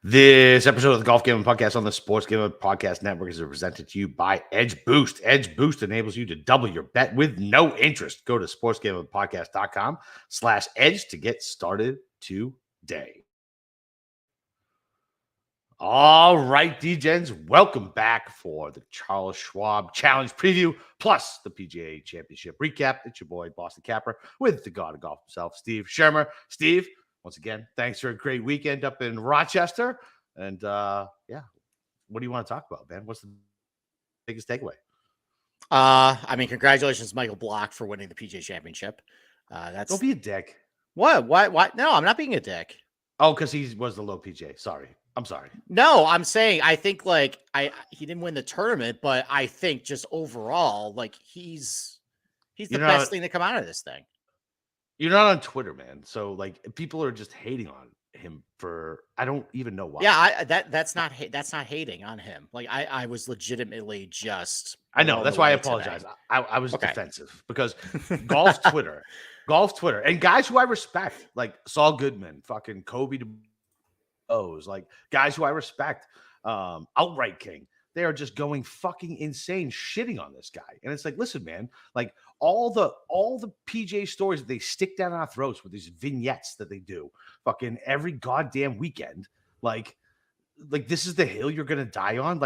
This episode of the Golf Gambling Podcast on the Sports Gambling Podcast Network is presented to you by Edge Boost. Edge Boost enables you to double your bet with no interest. Go to sportsgamblingpodcast.com/edge to get started today. All right, D-Gens, welcome back for the Charles Schwab Challenge Preview, plus the PGA Championship Recap. It's your boy, Boston Capper, with the god of golf himself, Steve Schirmer. Steve, once again, thanks for a great weekend up in Rochester. And what do you want to talk about, man? What's the biggest takeaway? Congratulations, Michael Block, for winning the PGA Championship. Don't be a dick. What? No, I'm not being a dick. Oh, because he was the low PGA. I'm sorry. No, I'm saying I think he didn't win the tournament, but I think just overall, he's the best thing to come out of this thing. You're not on Twitter, man. So people are just hating on him for I don't even know why. Yeah, that's not hating on him. I was legitimately just. I know that's why I apologize. I was defensive because golf Twitter, and guys who I respect, like Saul Goodman, fucking Kobe DeBose, like guys who I respect, Outright King. They are just going fucking insane, shitting on this guy. And it's like, listen, man, all the PGA stories that they stick down our throats with these vignettes that they do fucking every goddamn weekend. Like this is the hill you're going to die on.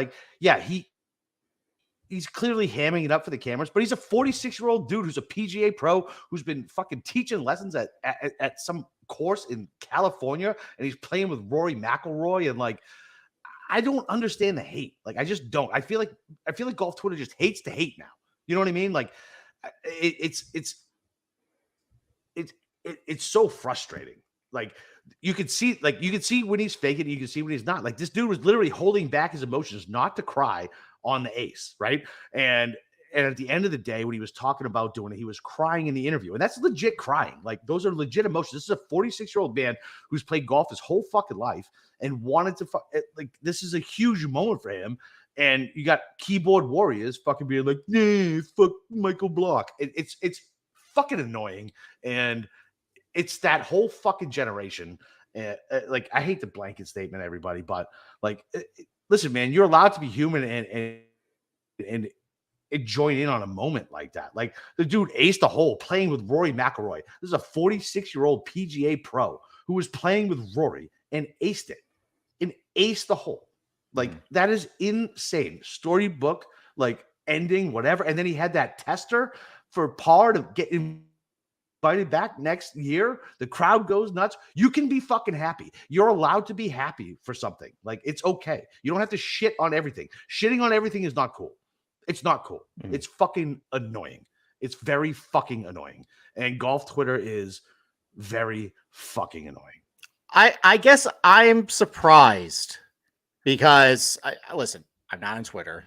He's clearly hamming it up for the cameras, but he's a 46-year-old dude who's a PGA pro who's been fucking teaching lessons at some course in California. And he's playing with Rory McIlroy. And I don't understand the hate. I just don't. I feel like golf Twitter just hates to hate now. You know what I mean? It's so frustrating. You can see when he's faking, you can see when he's not. This dude was literally holding back his emotions not to cry on the ace, right? And at the end of the day, when he was talking about doing it, he was crying in the interview. And that's legit crying. Those are legit emotions. This is a 46-year-old man who's played golf his whole fucking life and wanted to this is a huge moment for him. And you got keyboard warriors fucking being like, "Yeah, fuck Michael Block." It's fucking annoying. And it's that whole fucking generation. I hate the blanket statement, everybody, but listen, man, you're allowed to be human and join in on a moment like that. The dude aced the hole playing with Rory McIlroy. This is a 46-year-old PGA pro who was playing with Rory and aced it and aced the hole. That is insane. Storybook, ending, whatever. And then he had that tester for par to get invited back next year. The crowd goes nuts. You can be fucking happy. You're allowed to be happy for something. It's okay. You don't have to shit on everything. Shitting on everything is not cool. It's not cool. It's fucking annoying. It's very fucking annoying. And golf Twitter is very fucking annoying. I guess I'm surprised because listen, I'm not on Twitter,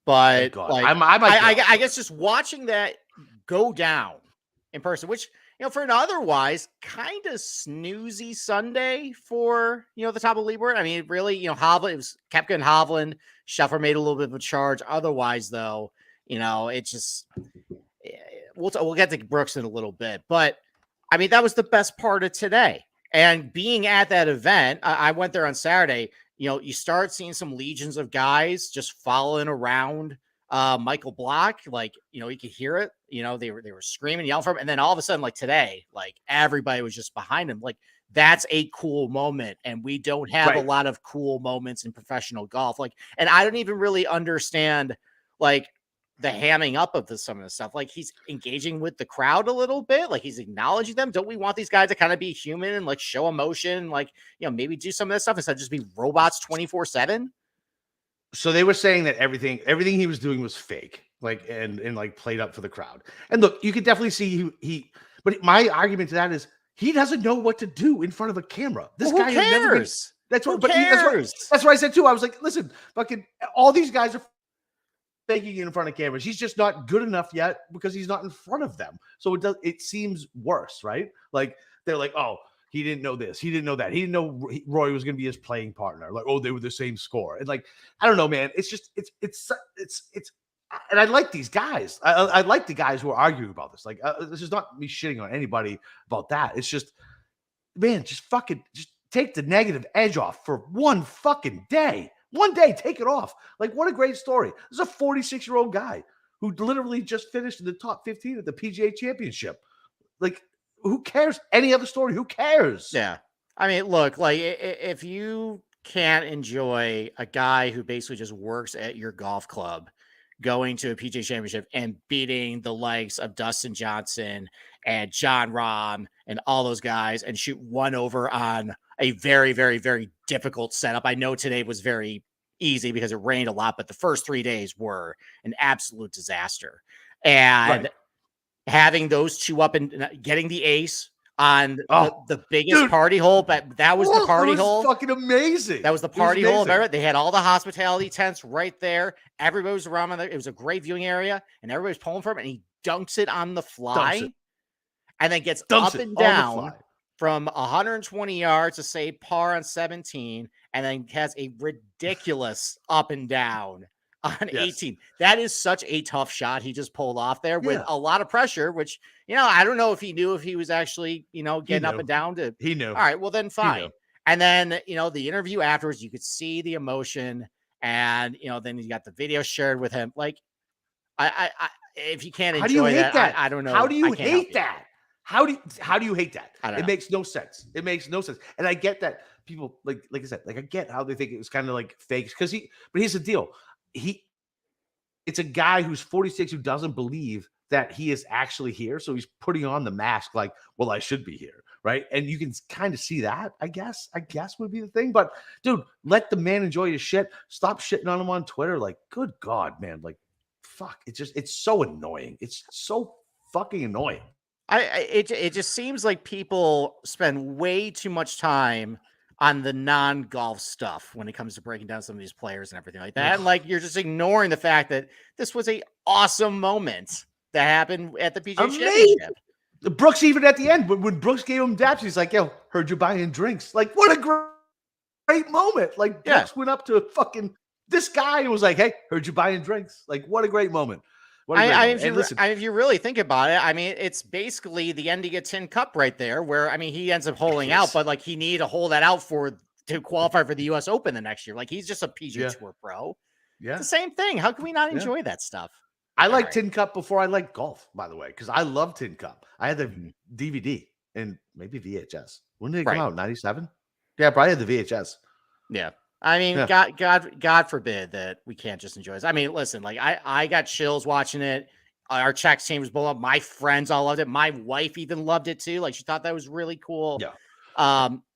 but I guess just watching that go down in person, which, for an otherwise kind of snoozy Sunday for, the top of the leaderboard. I mean, really, Hovland, it was Koepka and Hovland. Scheffler made a little bit of a charge. Otherwise, though, it's just, we'll get to Brooks in a little bit. But, I mean, that was the best part of today. And being at that event, I went there on Saturday. You start seeing some legions of guys just following around Michael Block. You could hear it. They were screaming, yelling for him. And then all of a sudden, today, everybody was just behind him. That's a cool moment. And we don't have a lot of cool moments in professional golf. And I don't even really understand, the hamming up of some of the stuff. He's engaging with the crowd a little bit. He's acknowledging them. Don't we want these guys to kind of be human and show emotion? Maybe do some of that stuff instead of just be robots 24/7. So they were saying that everything he was doing was fake, and played up for the crowd. And look, you could definitely see but my argument to that is he doesn't know what to do in front of a camera. This guy has never been. That's what. That's what I said too. I was like, listen, fucking all these guys are faking in front of cameras. He's just not good enough yet because he's not in front of them. So it seems worse, right? They're like, oh, he didn't know this. He didn't know that. He didn't know Roy was going to be his playing partner. They were the same score. And I don't know, man. It's just, it's, and I like these guys. I like the guys who are arguing about this. This is not me shitting on anybody about that. It's just, man, just take the negative edge off for one fucking day. One day, take it off. Like, what a great story. This is a 46-year-old guy who literally just finished in the top 15 at the PGA Championship. Like, who cares? Any other story? Who cares? Yeah. I mean, look, like, if you can't enjoy a guy who basically just works at your golf club going to a PGA Championship and beating the likes of Dustin Johnson and John Rahm and all those guys and shoot one over on a very, very, very difficult setup. I know today was very easy because it rained a lot, but the first 3 days were an absolute disaster. And having those two up and getting the ace on the biggest party hole, but that was the party hole. Fucking amazing. That was the party hole of everything. They had all the hospitality tents right there. Everybody was around there. It was a great viewing area, and everybody was pulling for him. And he dunks it on the fly, and then gets up and down from 120 yards to say par on 17, and then has a ridiculous up and down on 18. That is such a tough shot he just pulled off there with a lot of pressure, which, I don't know if he knew if he was actually, getting up and down to. He knew. All right, well then fine. And then, the interview afterwards, you could see the emotion, and, then you got the video shared with him. Like, I if you can't enjoy that, I don't know. How do you hate that? How do you hate that? It makes no sense. It makes no sense. And I get that people like I said, like I get how they think it was kind of like fake but here's the deal. It's a guy who's 46 who doesn't believe that he is actually here. So he's putting on the mask like, well, I should be here. Right. And you can kind of see that, I guess would be the thing. But dude, let the man enjoy his shit. Stop shitting on him on Twitter. Like, good God, man. Like, fuck. It's so annoying. It's so fucking annoying. It just seems like people spend way too much time on the non-golf stuff when it comes to breaking down some of these players and everything like that. And like, you're just ignoring the fact that this was a awesome moment that happened at the PGA Championship. Brooks, even at the end, when Brooks gave him daps, he's like, yo, heard you buying drinks. Like, what a great moment. Like, Brooks went up to fucking this guy and was like, hey, heard you buying drinks. Like, what a great moment. If you really think about it, I mean, it's basically the ending of Tin Cup right there, where, I mean, he ends up holding out, but like he needed to hold that out to qualify for the US Open the next year. Like, he's just a PGA Tour pro. Yeah. It's the same thing. How can we not enjoy that stuff? I like Tin Cup before I liked golf, by the way, because I love Tin Cup. I had the DVD and maybe VHS. When did it come out? 97? Yeah, probably had the VHS. Yeah. I mean, God forbid that we can't just enjoy this. I mean, listen, like I got chills watching it. Our checks team was blown up. My friends all loved it. My wife even loved it too. Like, she thought that was really cool. Yeah.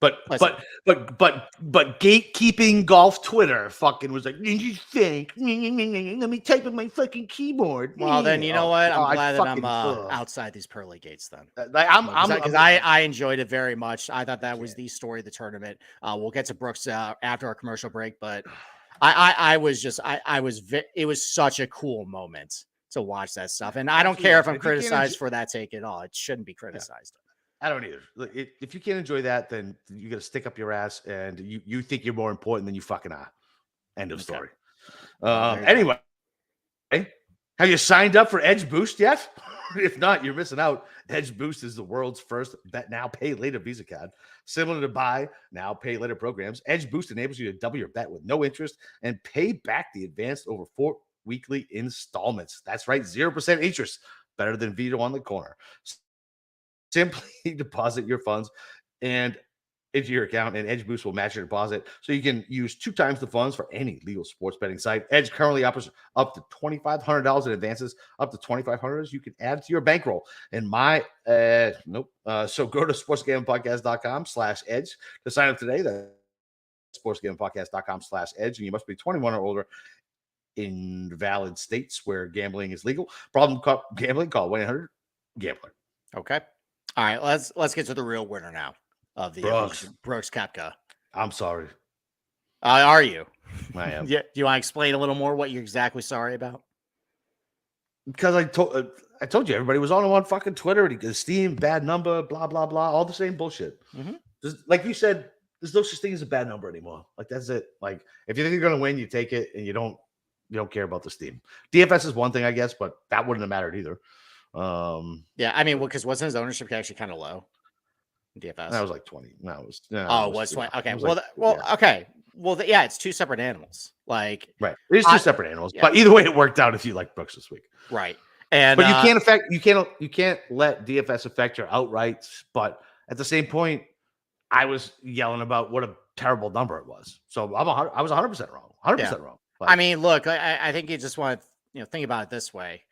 But gatekeeping golf Twitter fucking was like, you think? Let me type in my fucking keyboard. Well, then you know what? I'm glad that I'm outside these pearly gates. Then because I enjoyed it very much. I thought that was the story of the tournament. We'll get to Brooks after our commercial break, but it was such a cool moment to watch that stuff, and I don't care if I'm criticized for that take at all. It shouldn't be criticized. I don't either. If you can't enjoy that, then you got to stick up your ass, and you think you're more important than you fucking are. End of story. Anyway, have you signed up for Edge Boost yet? If not, you're missing out. Edge Boost is the world's first bet now, pay later Visa card. Similar to buy now, pay later programs, Edge Boost enables you to double your bet with no interest and pay back the advance over 4 weekly installments. That's right, 0% interest. Better than Vito on the corner. Simply deposit your funds and into your account, and Edge Boost will match your deposit, so you can use 2 times the funds for any legal sports betting site. Edge currently offers up to $2,500 in advances. Up to $2,500 you can add to your bankroll. And so go to sportsgamblingpodcast.com/edge to sign up today. That's sportsgamblingpodcast.com/edge, and you must be 21 or older in valid states where gambling is legal. Problem gambling? Call 1-800-GAMBLER. Okay. All right, let's get to the real winner now of the Brooks Koepka. I'm sorry. Are you? I am. Yeah. Do you want to explain a little more what you're exactly sorry about? Because I told you everybody was on fucking Twitter. Esteem, bad number, blah blah blah, all the same bullshit. Mm-hmm. Like you said, there's no such thing as a bad number anymore. Like, that's it. Like, if you think you're gonna win, you take it, and you don't care about the steam. DFS is one thing, I guess, but that wouldn't have mattered either. Yeah, I mean, because wasn't his ownership actually kind of low? DFS? That was like 20. No, it was. No, it was 20. Okay. Yeah. Okay. Well, yeah, it's two separate animals. Like, right. It's two separate animals. Yeah. But either way, it worked out if you like Brooks this week. Right. And but you can't let DFS affect your outrights. But at the same point, I was yelling about what a terrible number it was. So I was 100% wrong. 100% wrong. Like, I mean, look, I think you just want to think about it this way.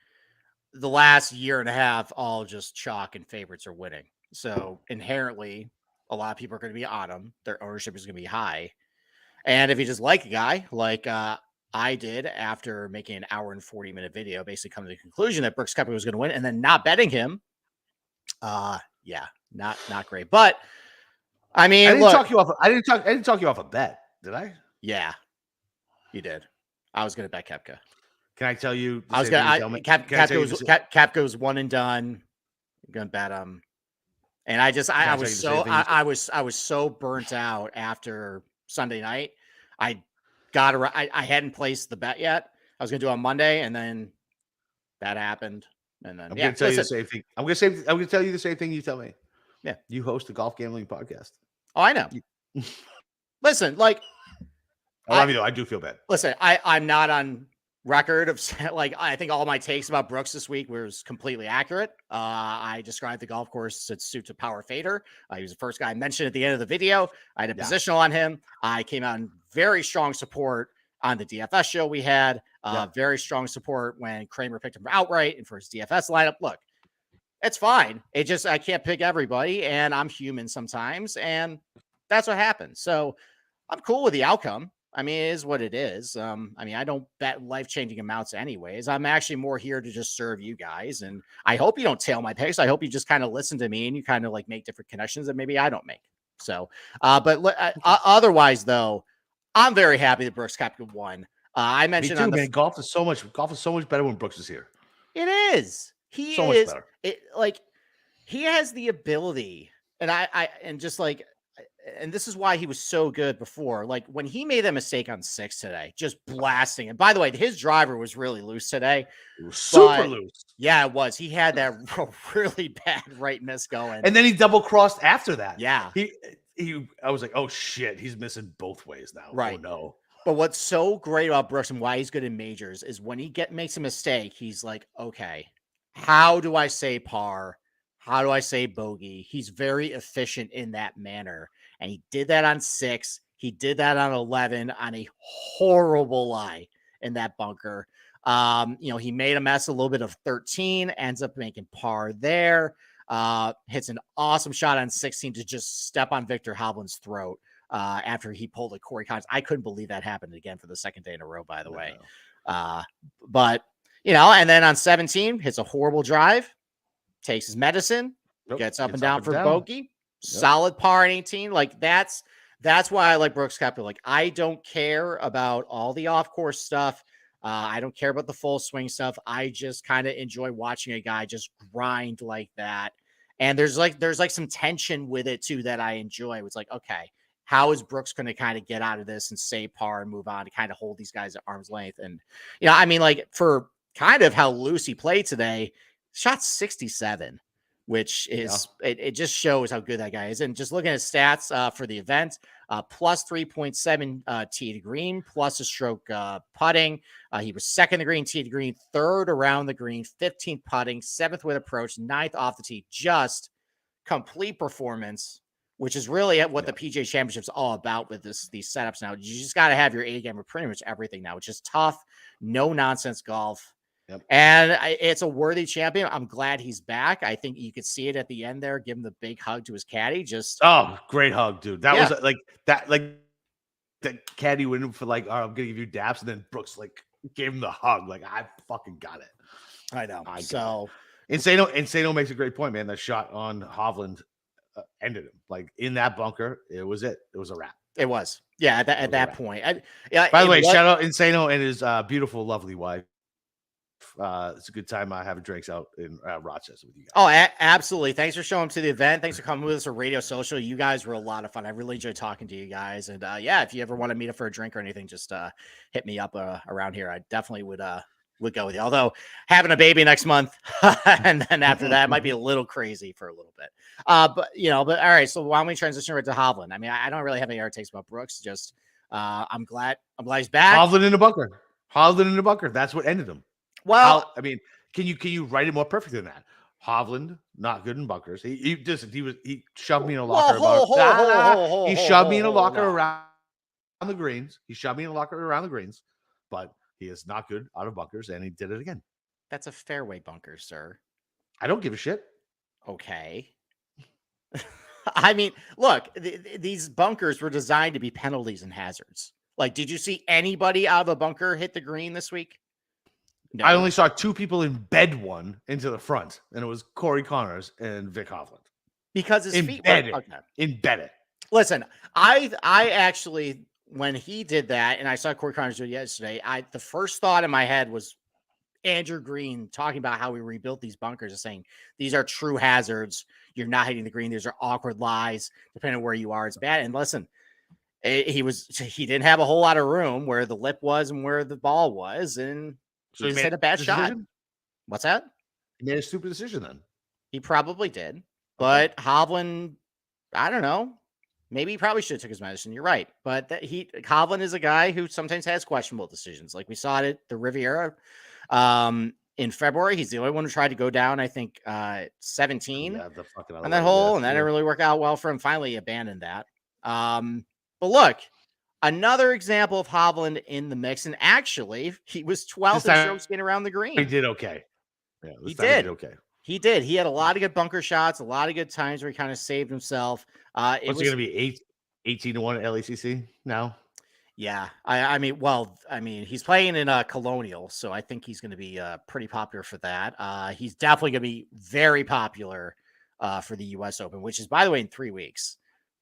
The last year and a half, all just chalk and favorites are winning. So inherently, a lot of people are going to be on them. Their ownership is going to be high. And if you just like a guy like I did after making an hour and 40-minute video, basically coming to the conclusion that Brooks Koepka was going to win and then not betting him, yeah, not great. But I mean, I didn't talk you off a bet, did I? Yeah, you did. I was going to bet Koepka. Can I tell you? I was going to. Koepka goes one and done. I'm going to bet him. And I was so burnt out after Sunday night. I hadn't placed the bet yet. I was going to do it on Monday, and then that happened. And then I'm going to tell you the same thing. I'm going to tell you the same thing you tell me. Yeah, you host a golf gambling podcast. Oh, I know. Listen, like, I love you though. I do feel bad. Listen, I'm not on record of like, I think all my takes about Brooks this week was completely accurate. I described the golf course as suit to power fader. He was the first guy I mentioned at the end of the video. I had a positional on him. I came out in very strong support on the DFS show we had. Very strong support when Kramer picked him for outright and for his DFS lineup. Look, it's fine. It just, I can't pick everybody, and I'm human sometimes, and that's what happens. So I'm cool with the outcome. I mean, it is what it is. I mean, I don't bet life-changing amounts anyways. I'm actually more here to just serve you guys. And I hope you don't tail my picks. I hope you just kind of listen to me and you kind of like make different connections that maybe I don't make. So, otherwise though, I'm very happy that Brooks Koepka won. I mentioned me too, man. Golf is so much better when Brooks is here. It is. He so is much better. He has the ability, and this is why he was so good before. Like when he made that mistake on 6 today, just blasting. And by the way, his driver was really loose today. Super loose. Yeah, it was. He had that really bad right miss going. And then he double crossed after that. Yeah. I was like, oh shit, he's missing both ways now. Right. Oh no. But what's so great about Brooks and why he's good in majors is when he makes a mistake, he's like, okay, how do I say par? How do I say bogey? He's very efficient in that manner. And he did that on 6. He did that on 11 on a horrible lie in that bunker. He made a mess a little bit of 13, ends up making par there. Hits an awesome shot on 16 to just step on Victor Hovland's throat after he pulled a Corey Connors. I couldn't believe that happened again for the second day in a row, by the way. But and then on 17, hits a horrible drive, takes his medicine, gets up and down for bogey. Solid par in 18. Like that's why I like Brooks Koepka. Like I don't care about all the off course stuff. I don't care about the full swing stuff. I just kind of enjoy watching a guy just grind like that. And there's some tension with it too that I enjoy. It's like, okay, how is Brooks going to kind of get out of this and say par and move on to kind of hold these guys at arm's length? And I mean, like for kind of how loose he played today, shot 67. Which is it just shows how good that guy is. And just looking at stats for the event, plus 3.7 tee to green, plus a stroke putting. He was second to green, tee to green, third around the green, 15th putting, 7th with approach, 9th off the tee. Just complete performance, which is really what the PGA Championship is all about with these setups now. You just got to have your A game with pretty much everything now, which is tough, no nonsense golf. Yep. And it's a worthy champion. I'm glad he's back. I think you could see it at the end there. Give him the big hug to his caddy. Great hug, dude. That was like the caddy went in for like, oh, I'm gonna give you daps, and then Brooks like gave him the hug. Like I fucking got it. I know. Insano makes a great point, man. That shot on Hovland ended him. Like in that bunker, it was a wrap. It was. Yeah. At that point. By the way, shout out Insano and his beautiful, lovely wife. It's a good time having drinks out in Rochester with you guys. Oh, absolutely. Thanks for showing up to the event. Thanks for coming with us for Radio Social. You guys were a lot of fun. I really enjoyed talking to you guys. And if you ever want to meet up for a drink or anything, just hit me up around here. I definitely would would go with you. Although having a baby next month and then after that might be a little crazy for a little bit. But all right. So why don't we transition right to Hovland? I mean, I don't really have any hard takes about Brooks. Just I'm glad he's back. Hovland in the bunker. That's what ended him. Well, I mean, can you write it more perfect than that? Hovland, not good in bunkers. He shoved me in a locker. He shoved me in a locker around the greens. He shoved me in a locker around the greens, but he is not good out of bunkers, and he did it again. That's a fairway bunker, sir. I don't give a shit. Okay. I mean, look, these bunkers were designed to be penalties and hazards. Like, did you see anybody out of a bunker hit the green this week? No. I only saw 2 people embed one into the front, and it was Corey Connors and Vic Hovland. Because his feet were embedded. Listen, I actually, when he did that, and I saw Corey Connors do it yesterday, the first thought in my head was Andrew Green talking about how we rebuilt these bunkers and saying these are true hazards. You're not hitting the green. These are awkward lies. Depending on where you are, it's bad. And listen, he didn't have a whole lot of room where the lip was and where the ball was, and so he made a bad shot. What's that? He made a stupid decision then. He probably did. But Hovland, I don't know. Maybe he probably should have took his medicine. You're right. But Hovland is a guy who sometimes has questionable decisions. Like we saw it at the Riviera in February. He's the only one who tried to go down, I think, 17 on that hole. And that didn't really work out well for him. Finally, he abandoned that. But look, another example of Hovland in the mix. And actually, he was 12th in strokes gained around the green. He did okay. Yeah, he did okay. He did. He had a lot of good bunker shots, a lot of good times where he kind of saved himself. What's he going to be 18-1 at LACC now? Yeah. I mean, he's playing in a Colonial, so I think he's going to be pretty popular for that. He's definitely going to be very popular for the U.S. Open, which is, by the way, in 3 weeks.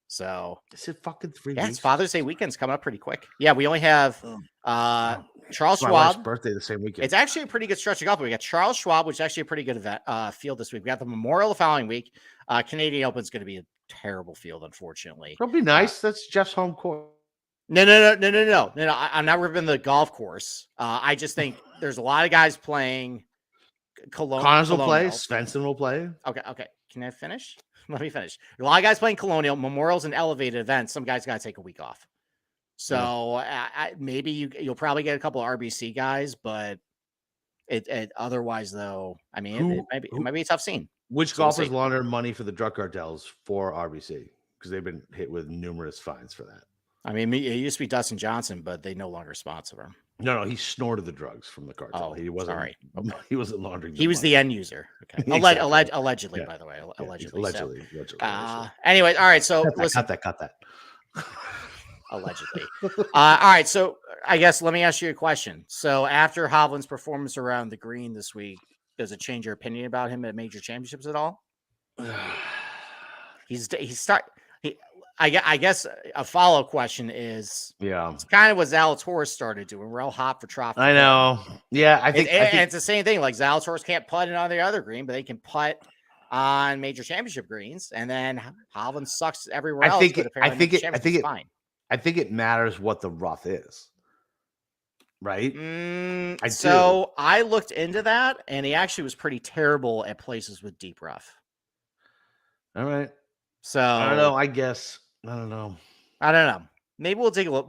So is it fucking 3 weeks? Yeah, it's Father's Day weekend's coming up pretty quick. Yeah, we only have Charles Schwab. Birthday the same weekend. It's actually a pretty good stretch of golf. We got Charles Schwab, which is actually a pretty good event field this week. We got the Memorial the following week. Canadian Open is going to be a terrible field, unfortunately. It'll be nice. That's Jeff's home court. No. I'm not ripping the golf course. I just think there's a lot of guys playing. Connors will play. Svensson will play. Okay. Can I finish? Let me finish. A lot of guys playing Colonial. Memorial's an elevated event. Some guys got to take a week off. So maybe you'll probably get a couple of RBC guys, but it otherwise though, I mean, it might be a tough scene. Which golfers laundered money for the drug cartels for RBC? Because they've been hit with numerous fines for that. I mean, it used to be Dustin Johnson, but they no longer sponsor him. No, he snorted the drugs from the cartel. Oh, he wasn't. Sorry. He wasn't laundering. He was money. The end user. Okay. Exactly. Allegedly, by the way. Allegedly. Allegedly. Anyway, all right. So cut that. Allegedly. All right. So I guess let me ask you a question. So after Hovland's performance around the green this week, does it change your opinion about him at major championships at all? I guess a follow-up question is, it's kind of what Zalatoris started doing. We're all hot for trophy. I know. Yeah, I think it's the same thing. Like Zalatoris can't putt it on the other green, but they can putt on major championship greens, and then Hovland sucks everywhere else. I think it matters what the rough is, right? I looked into that, and he actually was pretty terrible at places with deep rough. All right. So I don't know. I guess. I don't know. Maybe we'll take a look.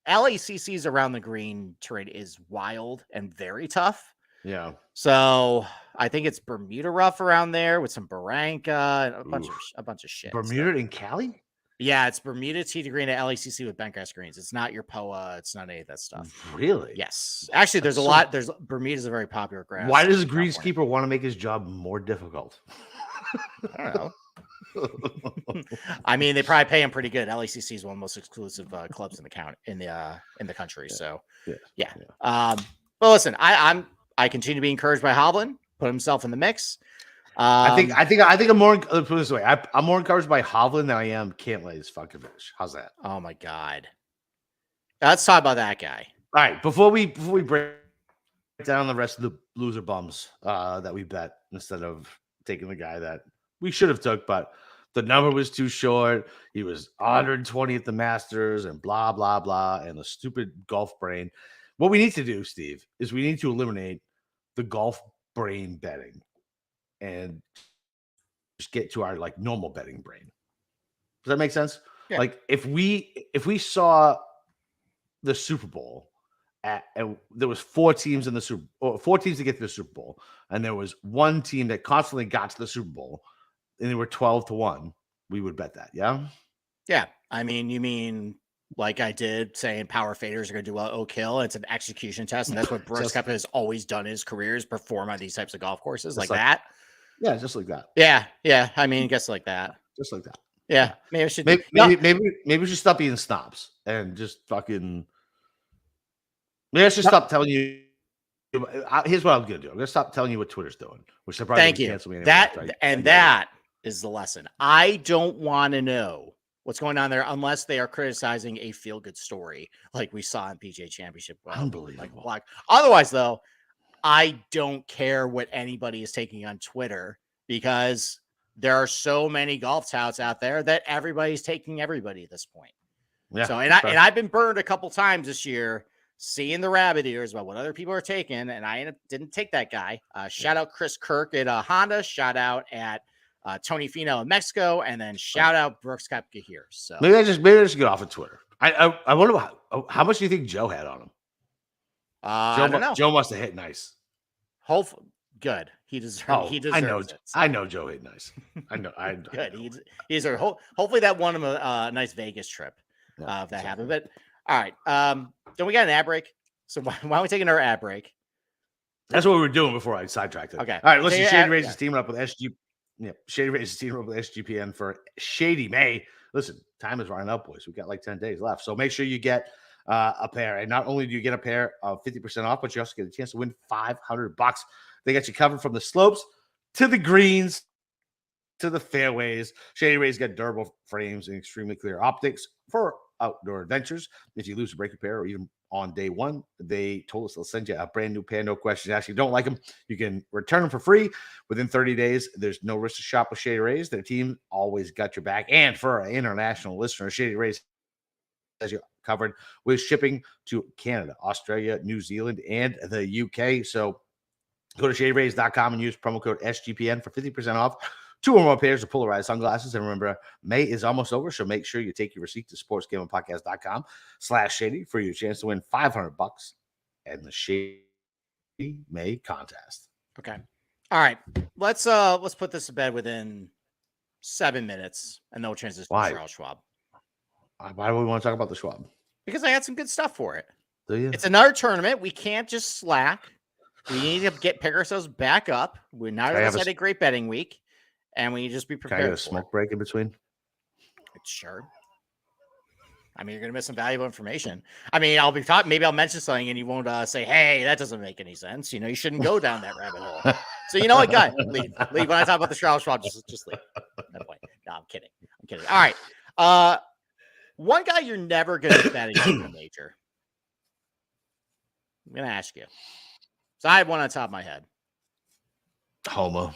LACC's around the green terrain is wild and very tough. Yeah. So I think it's Bermuda rough around there with some Barranca and a bunch of shit. Bermuda in Cali? Yeah, it's Bermuda tee to green at LACC with bentgrass greens. It's not your POA. It's not any of that stuff. Really? Yes. Actually, there's a lot. Bermuda's a very popular grass. Why does the greenskeeper want to make his job more difficult? I don't know. I mean, they probably pay him pretty good. LACC is one of the most exclusive clubs in the country. So yeah. But listen, I continue to be encouraged by Hovland. Put himself in the mix. I think I'm more. Let's put it this way: I'm more encouraged by Hovland than I am Cantlay's fucking finish. How's that? Oh my god! Let's talk about that guy. All right, before we break down the rest of the loser bums that we bet instead of taking the guy that we should have took, but the number was too short. He was 120 at the Masters and blah, blah, blah, and the stupid golf brain. What we need to do, Steve, is we need to eliminate the golf brain betting and just get to our like normal betting brain. Does that make sense? Yeah. Like if we saw the Super Bowl and there was 4 teams in the Super or 4 teams to get to the Super Bowl, and there was one team that constantly got to the Super Bowl, and they were 12-1, we would bet that. Yeah. Yeah. I mean, you mean like I did saying power faders are going to do well, Oak Hill. It's an execution test. And that's what Brooks Koepka has always done in his career, is perform on these types of golf courses like that. Yeah, just like that. Yeah. Yeah. I mean, I guess like that. Just like that. Yeah. Maybe I should maybe we should stop being snobs and just fucking maybe I should stop telling you. Here's what I'm gonna do. I'm gonna stop telling you what Twitter's doing, which they're probably thank you. Cancel me that is the lesson. I don't want to know what's going on there unless they are criticizing a feel-good story like we saw in PGA Championship. Unbelievable. Like, otherwise, though, I don't care what anybody is taking on Twitter, because there are so many golf touts out there that everybody's taking everybody at this point. Yeah. So, and I've been burned a couple times this year seeing the rabbit ears about what other people are taking, and I didn't take that guy. Shout out Chris Kirk at Honda. Shout out at Tony Finau in Mexico, and then shout out Brooks Koepka here. So maybe I just get off of Twitter. I wonder how much do you think Joe had on him? I don't know. Joe must have hit nice. Hopefully, good. He deserves. He deserves it. So. I know Joe hit nice. I know. Good. He's hopefully that won him a nice Vegas trip. If that happened. But all right. Then we got an ad break. So why don't we take another ad break? That's what we were doing before I sidetracked it. Okay. All right. Listen, Shady Rays is teaming up with SG. Yeah, Shady Rays is teaming up with SGPN for Shady May. Listen, time is running up, boys. We got like 10 days left, so make sure you get a pair. And not only do you get a pair of 50% off, but you also get a chance to win $500. They got you covered from the slopes to the greens to the fairways. Shady Rays got durable frames and extremely clear optics for outdoor adventures. If you lose or break a pair, or even on day one, they told us they'll send you a brand new pair, no questions asked. If you don't like them, you can return them for free within 30 days. There's no risk to shop with Shady Rays. Their team always got your back. And for our international listeners, Shady Rays has you covered with shipping to Canada, Australia, New Zealand, and the UK. So go to shadyrays.com and use promo code SGPN for 50% off 2 or more pairs of polarized sunglasses. And remember, May is almost over, so make sure you take your receipt to sportsgamblingpodcast.com/Shady for your chance to win $500 and the Shady May contest. Okay. All right. Let's put this to bed within 7 minutes, and then we'll transition to Charles Schwab. Why do we want to talk about the Schwab? Because I got some good stuff for it. Do you? It's another tournament. We can't just slack. We need to pick ourselves back up. We're not had a great betting week, and we need to just be prepared. Can I get a smoke break in between? Sure. I mean, you're going to miss some valuable information. I mean, maybe I'll mention something, and you won't say, "Hey, that doesn't make any sense." You shouldn't go down that rabbit hole. So you know what, guy, leave. When I talk about the Charles Schwab, just leave. No, I'm kidding. All right. One guy you're never going to bet against a major. I'm going to ask you. So I have one on top of my head. Homo.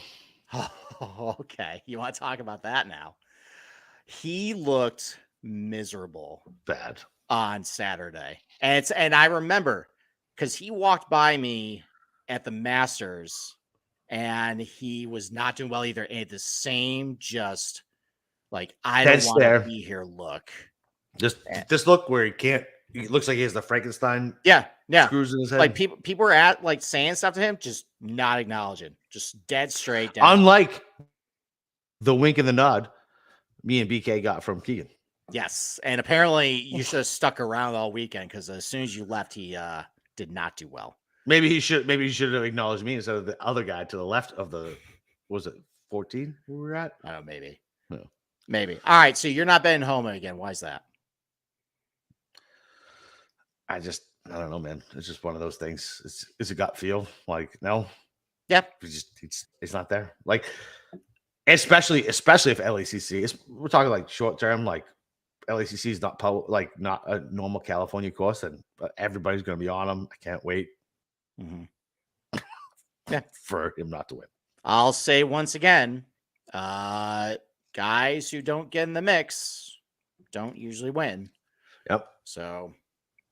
Oh, okay. You want to talk about that now? He looked miserable. Bad. On Saturday. And I remember because he walked by me at the Masters and he was not doing well either. And the same just like, I don't want to be here look. Just this look where he looks like he has the Frankenstein screws in his head. Like people were saying stuff to him, just not acknowledging, just dead straight down. Unlike the wink and the nod me and BK got from Keegan. Yes. And apparently you should have stuck around all weekend because as soon as you left, he did not do well. Maybe he should have acknowledged me instead of the other guy to the left of was it 14 where we were at? I don't know, maybe. No. Maybe. All right. So you're not betting Homer again. Why is that? I don't know, man. It's just one of those things. It's a gut feel. Like, no. Yeah. It's not there. Like, especially if LACC we're talking like short term, like LACC is not not a normal California course, and everybody's going to be on them. I can't wait. Mm-hmm. Yeah. For him not to win. I'll say once again, guys who don't get in the mix don't usually win. Yep. So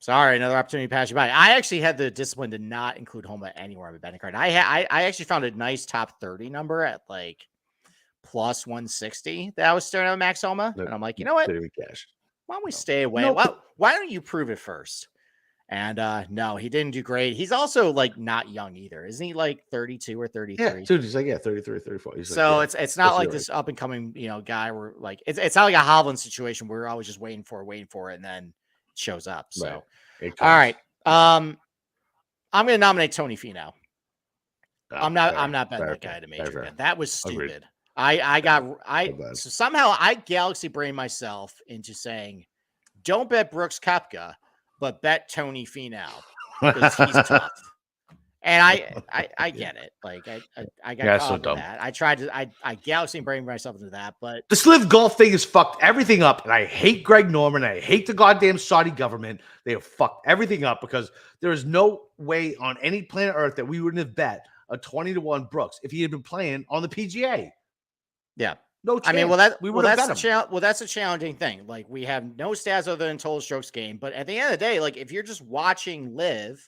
Sorry, another opportunity to pass you by. I actually had the discipline to not include Homa anywhere on my betting card. I actually found a nice top 30 number at like plus 160 that I was staring at Max Homa. And I'm like, you know what? Why don't we stay away? Why don't you prove it first? And no, he didn't do great. He's also like not young either. Isn't he like 32 or 33? Yeah, dude, he's like, 33 or 34. He's so like, it's not like this up and coming, guy where like it's not like a Hovland situation where we're always just waiting for it and then it shows up. So all right. I'm gonna nominate Tony Finau. I'm not betting that guy to major. That was stupid. So somehow I galaxy brained myself into saying, don't bet Brooks Koepka, but bet Tony Finau because he's tough. And I get it. Like I got caught up with that. I tried to I galaxy brained myself into that, but this live golf thing has fucked everything up. And I hate Greg Norman. I hate the goddamn Saudi government. They have fucked everything up because there is no way on any planet Earth that we wouldn't have bet a 20-1 Brooks if he had been playing on the PGA. Yeah. No chance. I mean, that's a challenging thing. Like, we have no stats other than total strokes gained. But at the end of the day, like, if you're just watching live,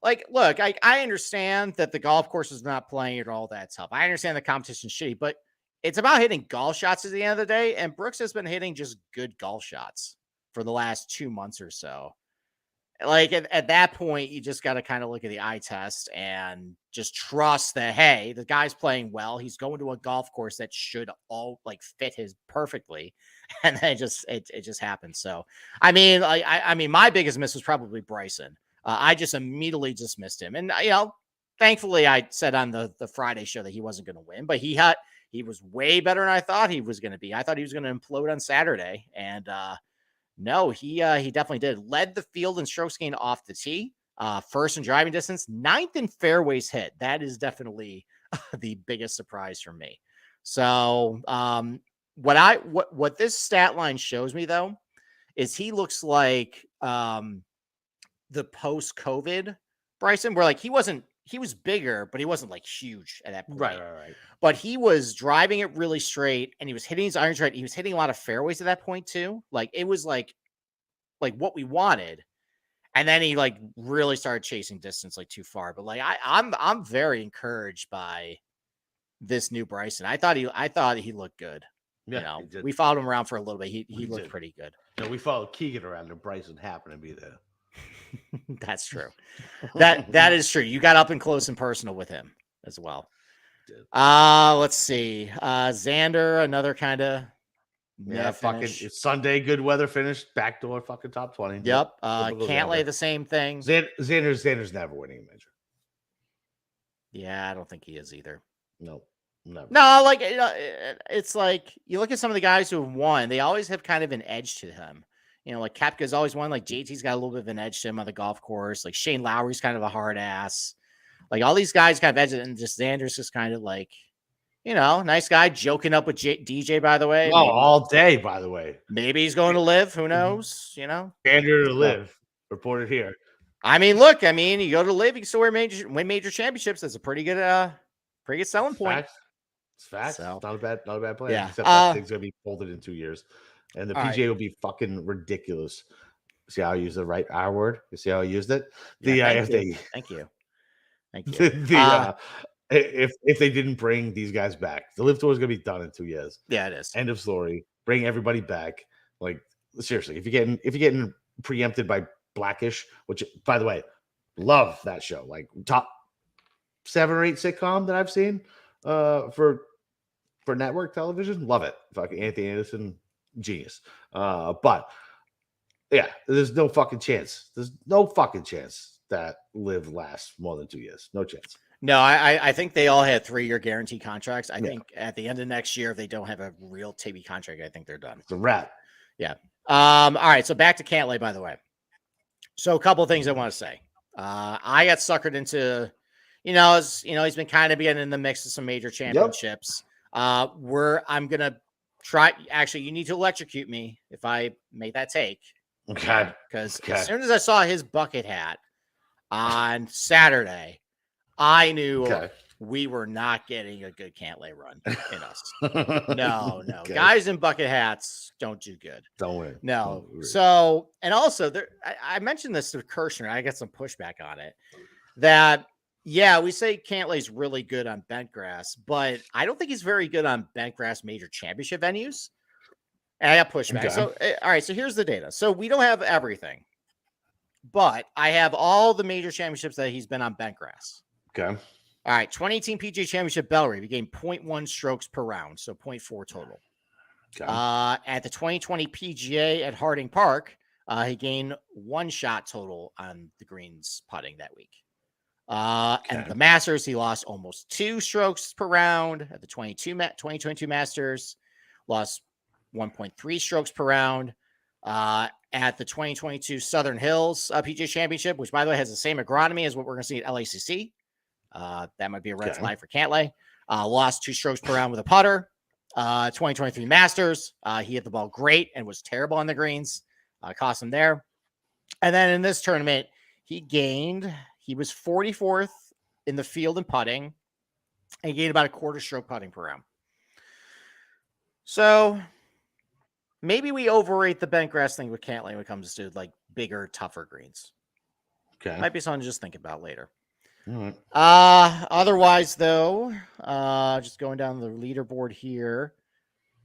like, look, I understand that the golf course is not playing it all that tough. I understand the competition's shitty, but it's about hitting golf shots at the end of the day. And Brooks has been hitting just good golf shots for the last 2 months or so. Like at that point, you just got to kind of look at the eye test and just trust that, hey, the guy's playing well. He's going to a golf course that should all like fit his perfectly. And then it just happens. So, I mean, my biggest miss was probably Bryson. I just immediately dismissed him. And, thankfully I said on the Friday show that he wasn't going to win, but he was way better than I thought he was going to be. I thought he was going to implode on Saturday. And, no, he definitely did. Led the field in strokes gained off the tee, first in driving distance, 9th in fairways hit. That is definitely the biggest surprise for me. So, what this stat line shows me though, is he looks like the post-COVID Bryson, where like he was bigger, but he wasn't like huge at that point. Right. But he was driving it really straight and he was hitting his irons right. He was hitting a lot of fairways at that point too. Like it was like what we wanted. And then he like really started chasing distance like too far. But like I'm very encouraged by this new Bryson. I thought he looked good. Yeah, we followed him around for a little bit. He looked pretty good. No, we followed Keegan around and Bryson happened to be there. That's true. That is true. You got up and close and personal with him as well. Let's see. Xander, another kind of fucking Sunday good weather finish, backdoor fucking top 20. Yep. Cantlay the same thing. Xander's never winning a major. Yeah, I don't think he is either. No, never. No, like it's like you look at some of the guys who have won, they always have kind of an edge to them. Like Koepka's always won. Like JT's got a little bit of an edge to him on the golf course. Like Shane Lowry's kind of a hard ass. Like all these guys kind of edge it, and just Xander's just kind of like, nice guy joking up with DJ. By the way, all day. By the way, maybe he's going to live. Who knows? Xander to live. Reported here. I mean, look. You go to live, you can still win major championships. That's a pretty good selling point. It's facts. So, not a bad plan. Yeah. Except that thing's gonna be folded in 2 years. And the PGA will be fucking ridiculous. See how I use the right R word? You see how I used it? Thank you. If they didn't bring these guys back, the Live Tour is gonna be done in 2 years. Yeah, it is. End of story. Bring everybody back. Like seriously, if you're getting preempted by Blackish, which by the way, love that show. Like top 7 or 8 sitcom that I've seen for network television. Love it. Fucking Anthony Anderson. Genius. But yeah, there's no fucking chance. There's no fucking chance that Live lasts more than 2 years. No chance. No, I think they all had 3-year guarantee contracts. I think at the end of next year, if they don't have a real TV contract, I think they're done. It's a wrap. Yeah. All right. So back to Cantlay, by the way. So a couple of things I want to say. I got suckered into, he's been kind of getting in the mix of some major championships. I'm gonna try. Actually, you need to electrocute me if I make that take. Okay. Because as soon as I saw his bucket hat on Saturday, I knew we were not getting a good Cantlay run in us. No. Okay. Guys in bucket hats don't do good. Don't win. No. So, and also there, I mentioned this to Kirshner. I got some pushback on it that, yeah, we say Cantlay's really good on bent grass, but I don't think he's very good on bent grass major championship venues. And I got pushback. Okay. So, all right. So here's the data. So we don't have everything, but I have all the major championships that he's been on bent grass. Okay. All right, 2018 PGA Championship Bellerive, he gained 0.1 strokes per round, so 0.4 total. Okay. At the 2020 PGA at Harding Park, he gained 1 shot total on the greens putting that week. Okay. And the Masters, he lost almost 2 strokes per round. At the 2022 Masters, lost 1.3 strokes per round. At the 2022 Southern Hills PGA Championship, which, by the way, has the same agronomy as what we're going to see at LACC. That might be a red flag for Cantlay. Lost 2 strokes per round with a putter. 2023 Masters, he hit the ball great and was terrible on the greens. Cost him there. And then in this tournament, he was 44th in the field in putting, and he gained about a quarter stroke putting per round. So maybe we overrate the bent grass thing with Cantlay when it comes to like bigger, tougher greens. Okay. Might be something to just think about later. All right. Otherwise, though, just going down the leaderboard here,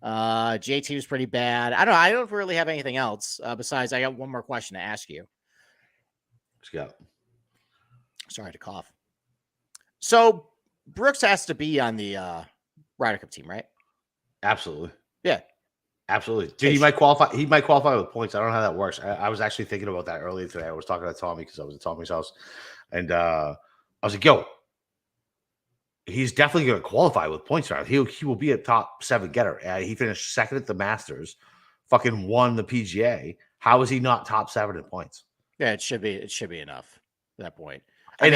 JT was pretty bad. I don't really have anything else besides I got one more question to ask you. Scott. Sorry to cough. So Brooks has to be on the Ryder Cup team, right? Absolutely. Yeah. Absolutely. Dude, he might qualify. He might qualify with points. I don't know how that works. I was actually thinking about that earlier today. I was talking to Tommy because I was at Tommy's house, and I was like, "Yo, he's definitely going to qualify with points round. He will be a top 7 getter." He finished second at the Masters, fucking won the PGA. How is he not top 7 in points? Yeah, it should be. It should be enough at that point. And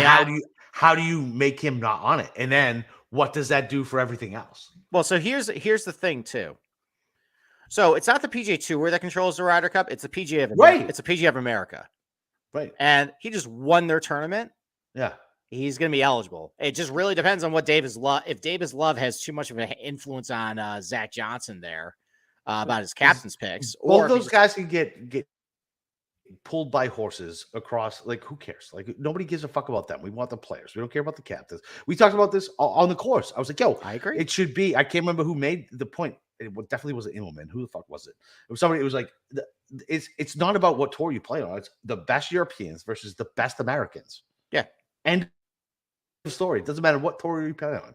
how do you make him not on it? And then what does that do for everything else? Well, so here's the thing too. So it's not the PGA Tour that controls the Ryder Cup. It's the PGA of America. Right. It's the PGA of America. Right. And he just won their tournament. Yeah. He's going to be eligible. It just really depends on what Davis Love. If Davis Love has too much of an influence on Zach Johnson there about his captain's picks, or those guys can get pulled by horses across. Like, who cares? Like, nobody gives a fuck about them. We want the players. We don't care about the captains. We talked about this on the course. I was like, yo, I agree. It should be. I can't remember who made the point. It definitely wasn't Immelman. Who the fuck was it? It was somebody. It was like, it's not about what tour you play on. It's the best Europeans versus the best Americans. Yeah. And the story. It doesn't matter what tour you play on.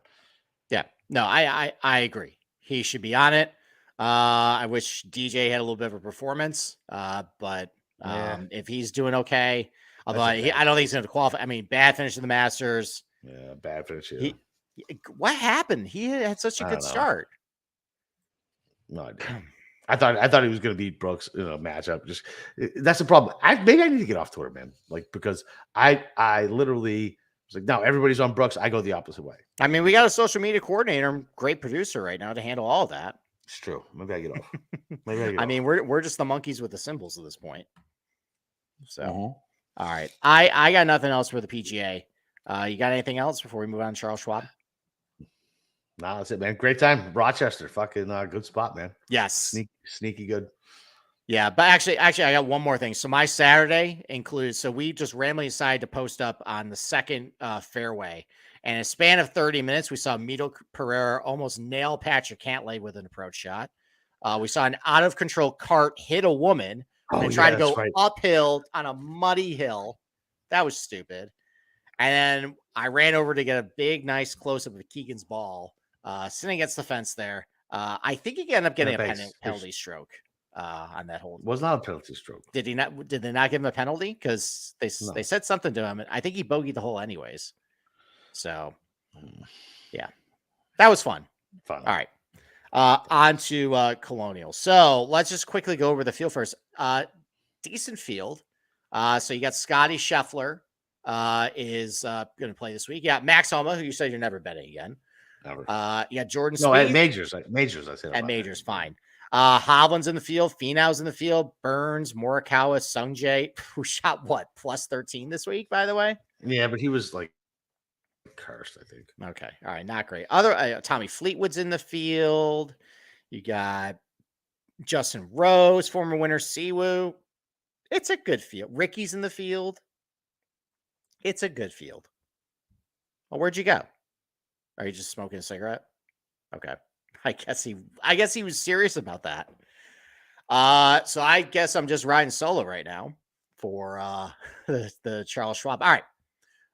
Yeah. No, I agree. He should be on it. I wish DJ had a little bit of a performance. But if he's doing okay, although I don't think he's going to qualify. I mean, bad finish in the Masters. Yeah, bad finish. Yeah. What happened? He had such a good start. No idea. I thought he was going to beat Brooks in a matchup. Just that's the problem. Maybe I need to get off Twitter, man. Like, because I literally was like, no, everybody's on Brooks. I go the opposite way. I mean, we got a social media coordinator, great producer right now to handle all of that. It's true. Maybe I get off. I mean, we're just the monkeys with the symbols at this point. So, all right. I got nothing else for the PGA. You got anything else before we move on to Charles Schwab? Nah, that's it, man. Great time. Rochester, fucking good spot, man. Yes. Sneaky good. Yeah, but actually, I got one more thing. So my Saturday includes, so we just randomly decided to post up on the second fairway. And in a span of 30 minutes, we saw Mito Pereira almost nail Patrick Cantlay with an approach shot. We saw an out-of-control cart hit a woman and try to go uphill on a muddy hill. That was stupid. And then I ran over to get a big, nice close-up of Keegan's ball. Sitting against the fence there. I think he ended up getting a penalty stroke on that hole. It was not a penalty stroke. Did they not give him a penalty? Because they said something to him. And I think he bogeyed the hole anyways. So, yeah. That was fun. All right. On to Colonial. So let's just quickly go over the field first. Decent field. So you got Scotty Scheffler is going to play this week. Yeah, Max Homa, who you said you're never betting again. Yeah, Jordan Spieth. No, at majors. I said at majors, fine. Hovland's in the field, Finau's in the field, Burns, Morikawa, Sungjae, who shot what, plus 13 this week, by the way? Yeah, but he was like cursed, I think. Okay. All right. Not great. Other Tommy Fleetwood's in the field. You got Justin Rose, former winner Siwoo. It's a good field. Ricky's in the field. It's a good field. Well, where'd you go? Are you just smoking a cigarette? Okay. I guess he was serious about that. So I guess I'm just riding solo right now for the Charles Schwab. All right.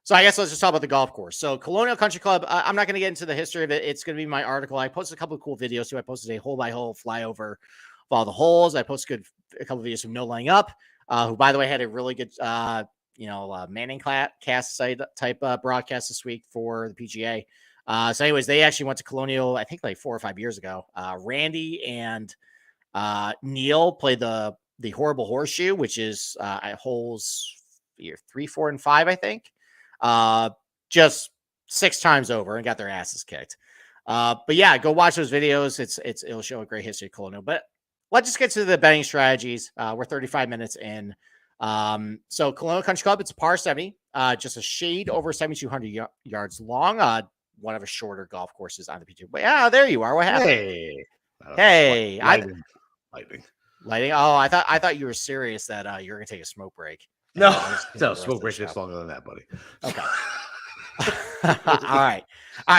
So I guess let's just talk about the golf course. So Colonial Country Club, I'm not going to get into the history of it. It's going to be my article. I posted a couple of cool videos too. I posted a hole by hole flyover of all the holes. I posted a couple of videos from No Laying Up, who by the way had a really good, Manning cast type broadcast this week for the PGA. So anyways, they actually went to Colonial, I think like 4 or 5 years ago. Randy and Neil played the Horrible Horseshoe, which is at holes 3, 4, and 5, I think. Just 6 times over and got their asses kicked. But yeah, go watch those videos. It'll show a great history of Colonial. But let's just get to the betting strategies. We're 35 minutes in. So Colonial Country Club, it's a par 70, just a shade over 7,200 yards long. One of the shorter golf courses on the PGA. But yeah, there you are. What happened? Hey, lighting. Oh, I thought you were serious that you're gonna take a smoke break. No, smoke break takes longer than that, buddy. Okay. All right.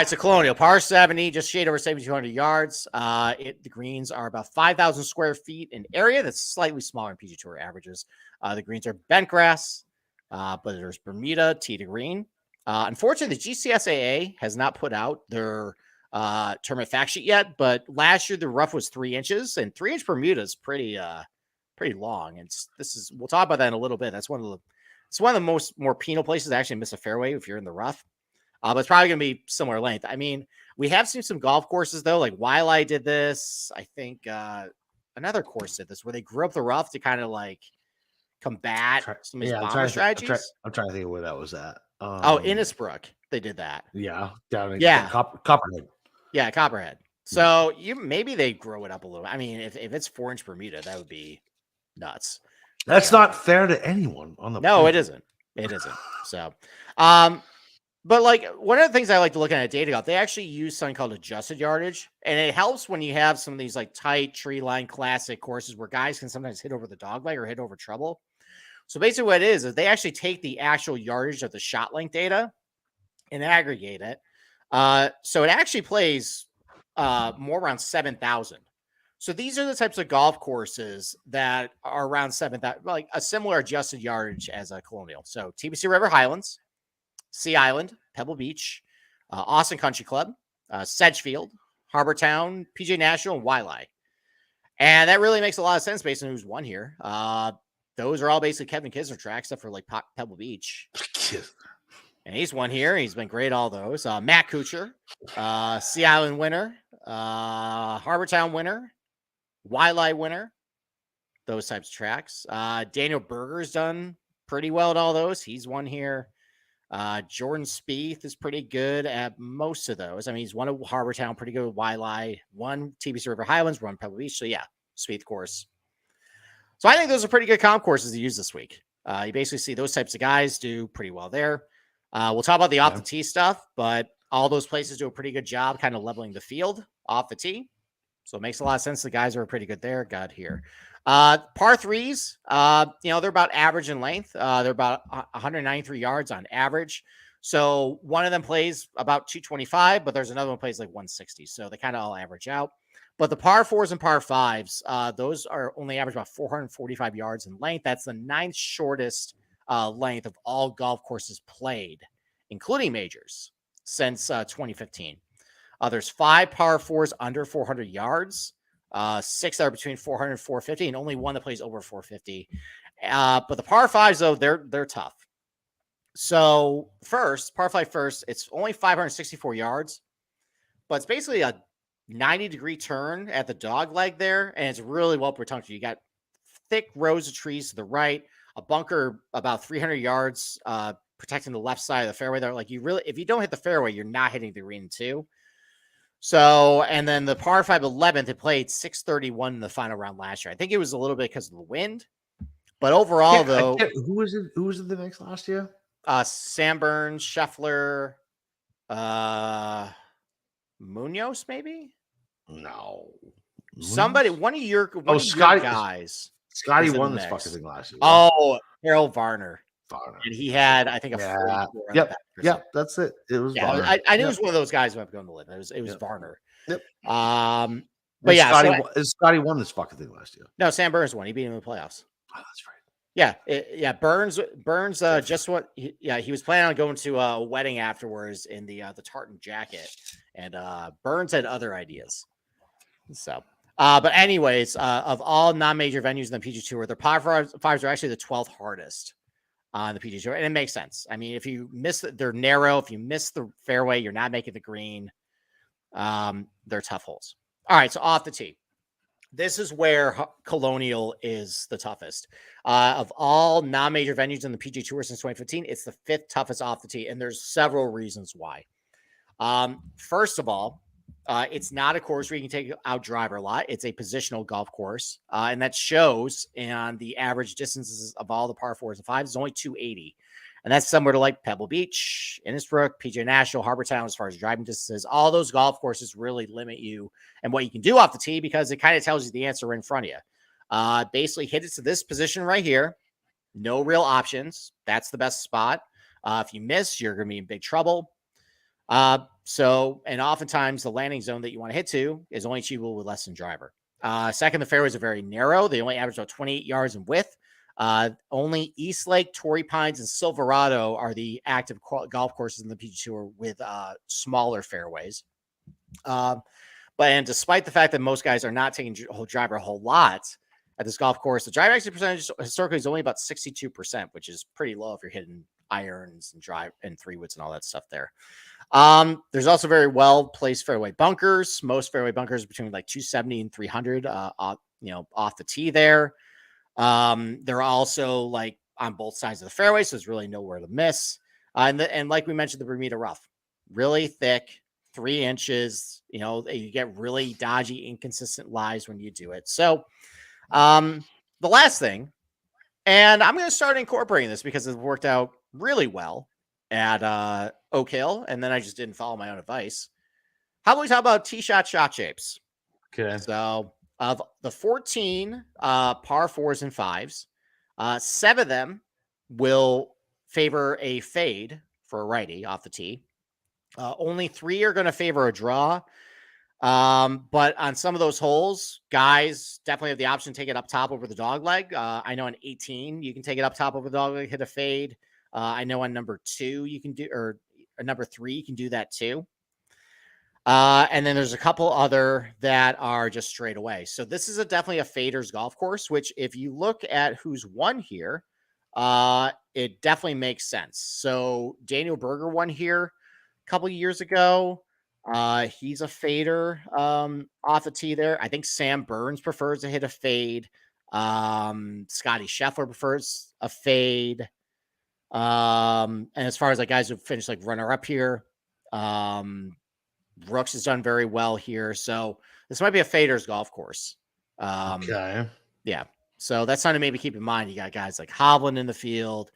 So Colonial par 70, just shade over 7,200 yards. The greens are about 5,000 square feet in area. That's slightly smaller than PGA Tour averages. The greens are bent grass, but there's Bermuda tee to green. Unfortunately, the GCSAA has not put out their tournament fact sheet yet, but last year the rough was 3 inches, and 3-inch Bermuda is pretty long. And we'll talk about that in a little bit. It's one of the more penal places to actually miss a fairway if you're in the rough. But it's probably going to be similar length. I mean, we have seen some golf courses though, like Waialae did this. I think another course did this where they grew up the rough to kind of like combat some of these bomber strategies. I'm trying to think of where that was at. Innisbrook, they did that. Yeah, down in Copperhead. Yeah, Copperhead. So maybe they grow it up a little. I mean, if it's 4-inch Bermuda, that would be nuts. That's not fair to anyone on the No, it isn't. It isn't. So, but like one of the things I like to look at data golf, they actually use something called adjusted yardage, and it helps when you have some of these like tight tree line classic courses where guys can sometimes hit over the dog leg or hit over trouble. So basically, what it is they actually take the actual yardage of the shot length data and aggregate it. So it actually plays more around 7,000. So these are the types of golf courses that are around 7,000, like a similar adjusted yardage as a Colonial. So TBC River Highlands, Sea Island, Pebble Beach, Austin Country Club, Sedgefield, Harbor Town, PGA National, and Waialae. And that really makes a lot of sense based on who's won here. Those are all basically Kevin Kisner tracks, except for like Pebble Beach. And he's won here. He's been great, all those. Matt Kuchar, Sea Island winner, Harbor Town winner, Waialae winner, those types of tracks. Daniel Berger's done pretty well at all those. He's won here. Jordan Spieth is pretty good at most of those. I mean, he's won at Harbor Town, pretty good with Waialae, won TBC River Highlands, won Pebble Beach. So yeah, Spieth course. So I think those are pretty good comp courses to use this week. You basically see those types of guys do pretty well there. We'll talk about the off the tee stuff, but all those places do a pretty good job kind of leveling the field off the tee. So it makes a lot of sense. The guys are pretty good there. Got here. Par threes, they're about average in length. They're about 193 yards on average. So one of them plays about 225, but there's another one plays like 160. So they kind of all average out. But the par fours and par fives, those are only average about 445 yards in length. That's the 9th shortest length of all golf courses played, including majors, since 2015. There's 5 par fours under 400 yards, 6 that are between 400 and 450, and only one that plays over 450. But the par fives, though, they're tough. So par five first, it's only 564 yards, but it's basically a 90-degree turn at the dog leg there, and it's really well protected. You got thick rows of trees to the right, a bunker about 300 yards protecting the left side of the fairway there. Like if you don't hit the fairway, you're not hitting the green too. So, and then the par 5 11th, it played 631 in the final round last year. I think it was a little bit because of the wind, but overall though, who was it the next last year? Sam Burns, Scheffler, Munoz, maybe? No. Somebody, one of your guys. Scotty won this fucking thing last year. Oh, Harold Varner. And he had, I think, a 44. Yep, that's it. It was Varner. I knew it was one of those guys who might be going to live. It was Varner. Yep. But yeah, Scotty won this fucking thing last year. No, Sam Burns won. He beat him in the playoffs. Oh, that's right. Yeah, Burns just what he was planning on going to a wedding afterwards in the tartan jacket, and Burns had other ideas. So, but anyways, of all non-major venues in the PGA Tour, their par fives are actually the 12th hardest on the PGA Tour, and it makes sense. I mean, if you miss they're narrow. If you miss the fairway, you're not making the green. They're tough holes. All right, so off the tee. This is where Colonial is the toughest. Of all non-major venues in the PGA Tour since 2015, it's the 5th toughest off the tee, and there's several reasons why. First of all, it's not a course where you can take out driver a lot. It's a positional golf course, and that shows in the average distances of all the par 4s and 5s is only 280. And that's similar to like Pebble Beach, Innisbrook, PGA National, Harbour Town, as far as driving distances. All those golf courses really limit you and what you can do off the tee because it kind of tells you the answer right in front of you. Basically hit it to this position right here. No real options. That's the best spot. If you miss, you're going to be in big trouble. And oftentimes the landing zone that you want to hit to is only achievable with less than driver. Second, the fairways are very narrow. They only average about 28 yards in width. Only East Lake, Torrey Pines, and Silverado are the active golf courses in the PGA Tour with smaller fairways. And despite the fact that most guys are not taking driver a whole lot at this golf course, the driver exit percentage historically is only about 62%, which is pretty low if you're hitting irons and drive and 3-woods and all that stuff there. There's also very well placed fairway bunkers. Most fairway bunkers are between like 270 and 300 off the tee there. They're also like on both sides of the fairway, so there's really nowhere to miss. And like we mentioned, the Bermuda rough, really thick, 3 inches. You get really dodgy, inconsistent lies when you do it. So, the last thing, and I'm going to start incorporating this because it worked out really well at Oak Hill, and then I just didn't follow my own advice. How about we talk about tee shot shapes? Okay. So of the 14 par 4s and 5s, 7 of them will favor a fade for a righty off the tee. Only 3 are going to favor a draw. But on some of those holes, guys definitely have the option to take it up top over the dog leg. I know on 18, you can take it up top over the dog leg, hit a fade. I know on number 2, you can do, or number 3, you can do that too. And then there's a couple other that are just straight away. So this is definitely a faders golf course, which if you look at who's won here, it definitely makes sense. So Daniel Berger won here a couple years ago. He's a fader off the tee there. I think Sam Burns prefers to hit a fade. Scotty Scheffler prefers a fade. And as far as like guys who finished like runner up here, Brooks has done very well here. So this might be a faders golf course. Okay. Yeah. So that's something to maybe keep in mind. You got guys like Hovland in the field.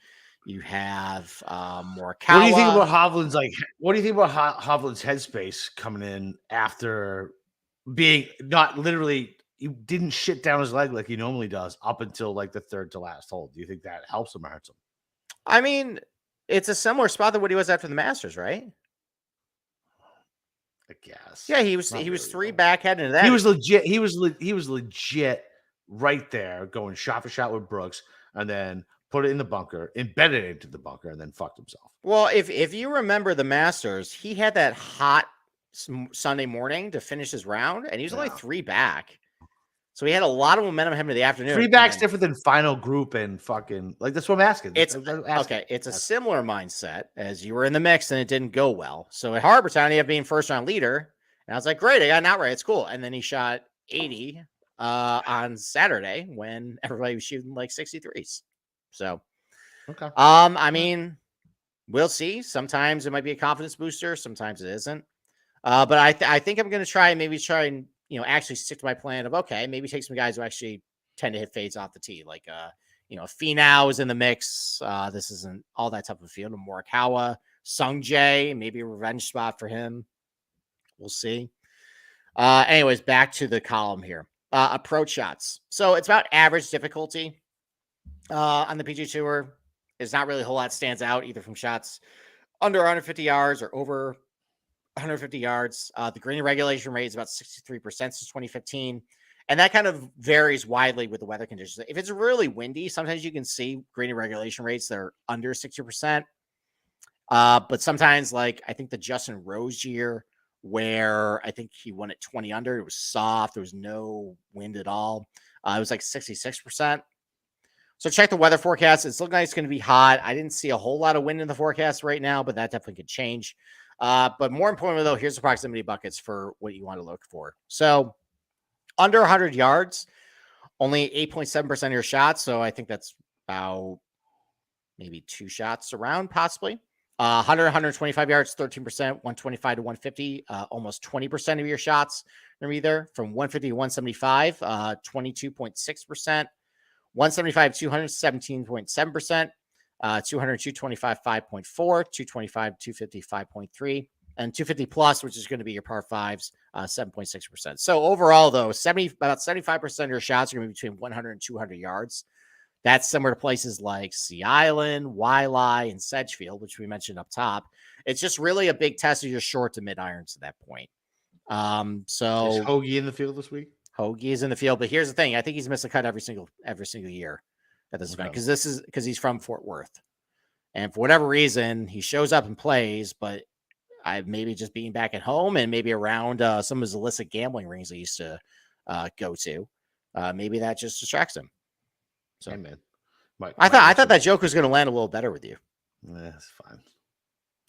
You have Morikawa. What do you think about Hovland's Hovland's headspace coming in after being not literally, he didn't shit down his leg like he normally does up until like the third to last hole? Do you think that helps him or hurts him? I mean, it's a similar spot than what he was after the Masters, right? I guess. Yeah, he was 3 back heading into that. He was legit right there, going shot for shot with Brooks, and then put it in the bunker, embedded it into the bunker, and then fucked himself. Well, if you remember the Masters, he had that hot Sunday morning to finish his round, and he was only 3 back. So he had a lot of momentum heading to the afternoon. 3 back's different than final group and fucking like that's what I'm asking. It's a similar mindset as you were in the mix and it didn't go well. So at Harbour Town, he had being first round leader, and I was like, great, I got an outright. It's cool. And then he shot 80 on Saturday when everybody was shooting like 63s. So, okay. I mean, we'll see. Sometimes it might be a confidence booster. Sometimes it isn't. But I think I'm going to try and actually stick to my plan of, okay, maybe take some guys who actually tend to hit fades off the tee. Like, Finau is in the mix. This isn't all that type of field. Morikawa Sung Jae, maybe a revenge spot for him. We'll see. Anyways, back to the column here. Approach shots. So it's about average difficulty on the PGA Tour. There's not really a whole lot stands out either from shots under 150 yards or over 150 yards. The green regulation rate is about 63% since 2015. And that kind of varies widely with the weather conditions. If it's really windy, sometimes you can see green regulation rates that are under 60%. But sometimes, like I think the Justin Rose year, where I think he won at 20 under, it was soft. There was no wind at all. It was like 66%. So check the weather forecast. It's looking like it's going to be hot. I didn't see a whole lot of wind in the forecast right now, but that definitely could change. But more importantly, though, here's the proximity buckets for what you want to look for. So under 100 yards, only 8.7% of your shots. So I think that's about maybe 2 shots around, possibly. 100, 125 yards, 13%, 125 to 150, almost 20% of your shots are either from 150 to 175, 22.6%, 175, 200, 17.7%, 200, 225, 5.4, 225, 250, 5.3, and 250 plus, which is going to be your par fives, 7.6%. So overall, though, about 75% of your shots are going to be between 100 and 200 yards. That's similar to places like Sea Island, Waialae, and Sedgefield, which we mentioned up top. It's just really a big test of your short to mid irons at that point. So is Hoagie in the field this week? Hoagie is in the field, but here's the thing: I think he's missed a cut every single year at this event because he's from Fort Worth, and for whatever reason, he shows up and plays, but I've maybe just being back at home and maybe around some of his illicit gambling rings he used to go to. Maybe that just distracts him. So, hey, man. I thought that joke was going to land a little better with you. That's fine.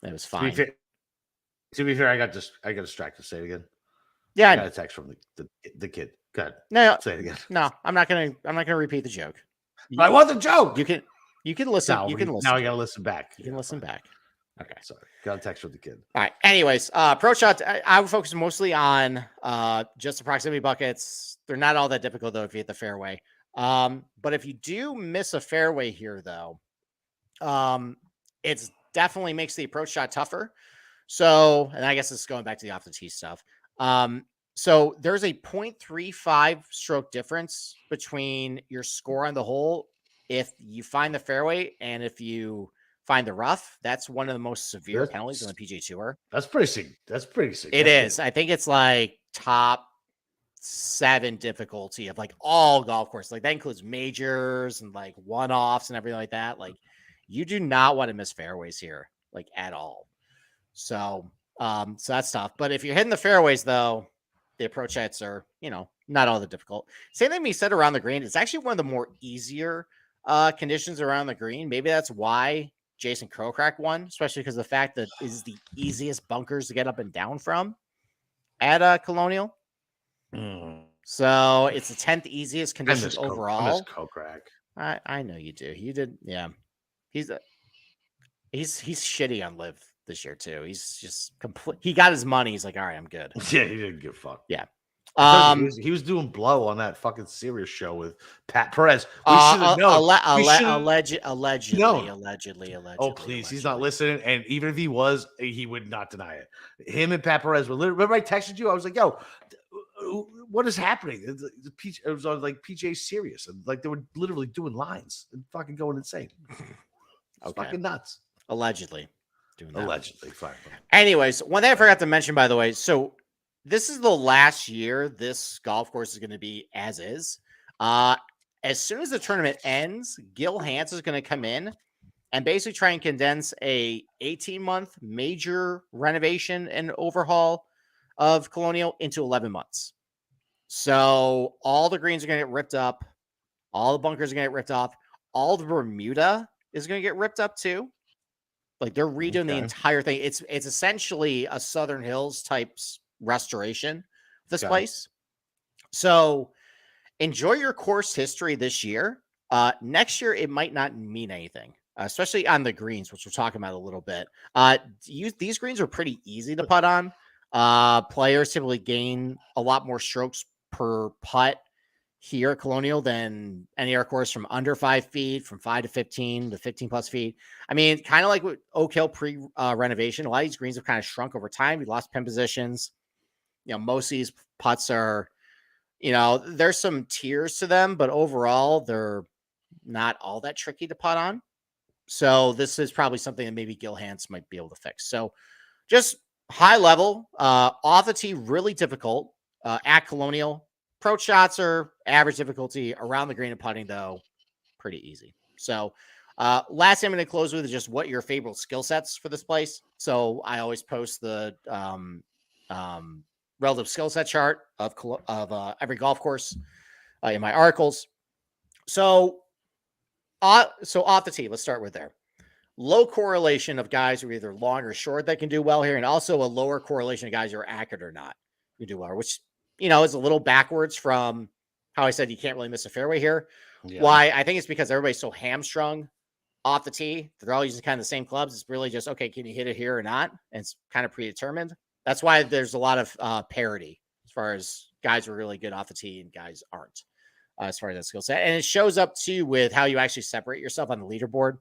It was fine. To be fair, I got distracted. Say it again. Yeah, I got a text from the kid. Go ahead. No, say it again. No, I'm not gonna repeat the joke. But I want the joke. You can listen. No, you can listen. Now I got to listen back. You can listen back. Okay, sorry. Got a text from the kid. All right. Anyways, pro shot. I would focus mostly on just the proximity buckets. They're not all that difficult though if you hit the fairway. But if you do miss a fairway here, though, it's definitely makes the approach shot tougher. So, and I guess it's going back to the off the tee stuff. So there's a 0.35 stroke difference between your score on the hole if you find the fairway and if you find the rough. That's one of the most severe penalties on the PGA Tour. That's pretty significant. It is. I think it's like top 7 difficulty of like all golf courses. Like that includes majors and like one-offs and everything like that. Like you do not want to miss fairways here, like at all. So that's tough. But if you're hitting the fairways, though, the approach shots are, not all that difficult. Same thing we said around the green. It's actually one of the more easier conditions around the green. Maybe that's why Jason Kokrak won, especially because of the fact that it is the easiest bunkers to get up and down from at Colonial. So it's the 10th easiest conditions overall. I miss Kokrak. I know you do. You did, yeah. He's shitty on live this year too. He's just complete. He got his money. He's like, all right, I'm good. Yeah, he didn't give a fuck. Yeah. He was doing blow on that fucking serious show with Pat Perez. We should have known. Allegedly. Oh, please. He's not listening. And even if he was, he would not deny it. Him and Pat Perez were literally, remember I texted you? I was like, yo, what is happening? It was on like PGA Serious. And like they were literally doing lines and fucking going insane. It's fucking nuts. Allegedly. Allegedly. Fine. Anyways, one thing I forgot to mention, by the way, so this is the last year this golf course is going to be as is. As soon as the tournament ends, Gil Hanse is going to come in and basically try and condense a 18-month major renovation and overhaul of Colonial into 11 months. So all the greens are going to get ripped up. All the bunkers are going to get ripped off. All the Bermuda is going to get ripped up too. Like they're redoing the entire thing. It's essentially a Southern Hills type restoration of this place. So enjoy your course history this year. Next year, it might not mean anything, especially on the greens, which we're talking about a little bit. These greens are pretty easy to putt on. Players typically gain a lot more strokes per putt here at Colonial than any other course from under 5 feet, from 5 to 15, to 15 plus feet. I mean, kind of like with Oak Hill pre-renovation, a lot of these greens have kind of shrunk over time. We lost pin positions. Most of these putts are, there's some tiers to them, but overall, they're not all that tricky to putt on. So this is probably something that maybe Gil Hanse might be able to fix. So just high level, off the tee, really difficult at Colonial. Approach shots are average difficulty. Around the green and putting, though, pretty easy. So last thing I'm going to close with is just what your favorite skill sets for this place. So I always post the relative skill set chart of every golf course in my articles. So off the tee, let's start with there. Low correlation of guys who are either long or short that can do well here, and also a lower correlation of guys who are accurate or not who do well, which, is a little backwards from how I said you can't really miss a fairway here. Yeah. Why? I think it's because everybody's so hamstrung off the tee. They're all using kind of the same clubs. It's really just, okay, can you hit it here or not? And it's kind of predetermined. That's why there's a lot of parity as far as guys who are really good off the tee and guys aren't as far as that skill set. And it shows up too with how you actually separate yourself on the leaderboard.